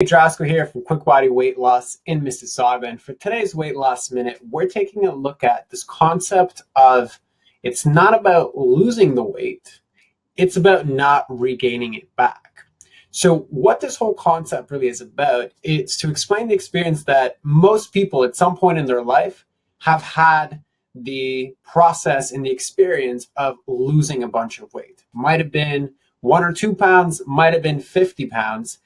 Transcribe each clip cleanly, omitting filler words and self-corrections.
Drasco here from Quick Body Weight Loss in Mississauga, and for today's Weight Loss Minute, we're taking a look at this concept of it's not about losing the weight, it's about not regaining it back. So what this whole concept really is about is to explain the experience that most people at some point in their life have had the process and the experience of losing a bunch of weight. Might have been 1 or 2 pounds, might have been 50 pounds,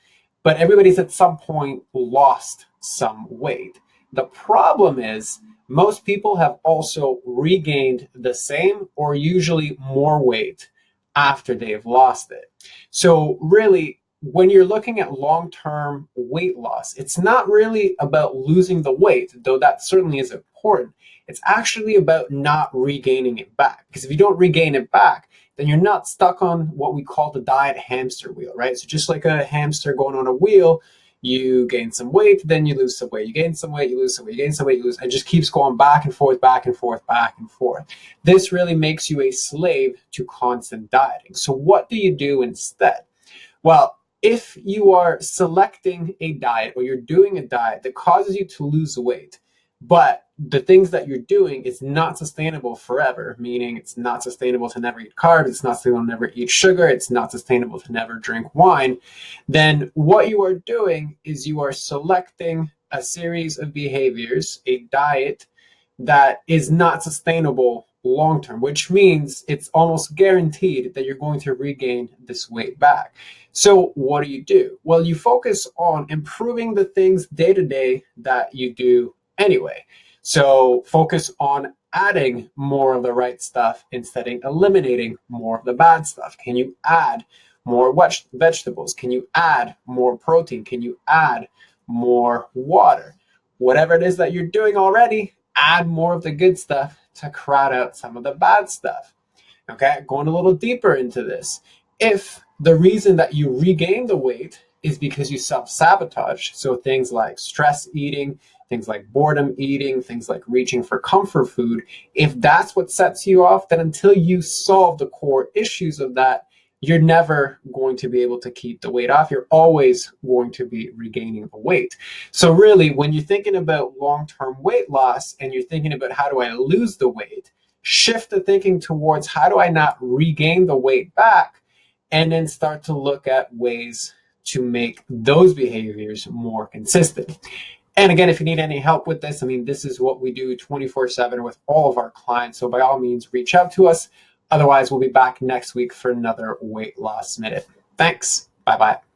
but everybody's at some point lost some weight. The problem is most people have also regained the same or usually more weight after they've lost it. So really, when you're looking at long-term weight loss, it's not really about losing the weight, though that certainly is important. It's actually about not regaining it back. Because if you don't regain it back, then you're not stuck on what we call the diet hamster wheel, right? So just like a hamster going on a wheel, you gain some weight, then you lose some weight. You gain some weight, you lose some weight. You gain some weight, you lose. It just keeps going back and forth, back and forth, back and forth. This really makes you a slave to constant dieting. So what do you do instead? Well, if you are selecting a diet or you're doing a diet that causes you to lose weight, but the things that you're doing is not sustainable forever, meaning it's not sustainable to never eat carbs, it's not sustainable to never eat sugar, it's not sustainable to never drink wine, then what you are doing is you are selecting a series of behaviors, a diet that is not sustainable long-term, which means it's almost guaranteed that you're going to regain this weight back. So what do? Well, you focus on improving the things day to day that you do anyway. So focus on adding more of the right stuff instead of eliminating more of the bad stuff. Can you add more vegetables? Can you add more protein? Can you add more water? Whatever it is that you're doing already, add more of the good stuff to crowd out some of the bad stuff. Okay, going a little deeper into this. If the reason that you regain the weight is because you self-sabotage, so things like stress eating, things like boredom eating, things like reaching for comfort food, if that's what sets you off, then until you solve the core issues of that, you're never going to be able to keep the weight off. You're always going to be regaining the weight. So really, when you're thinking about long-term weight loss and you're thinking about how do I lose the weight, shift the thinking towards how do I not regain the weight back, and then start to look at ways to make those behaviors more consistent. And again, if you need any help with this, this is what we do 24/7 with all of our clients. So by all means, reach out to us. Otherwise, we'll be back next week for another Weight Loss Minute. Thanks. Bye-bye.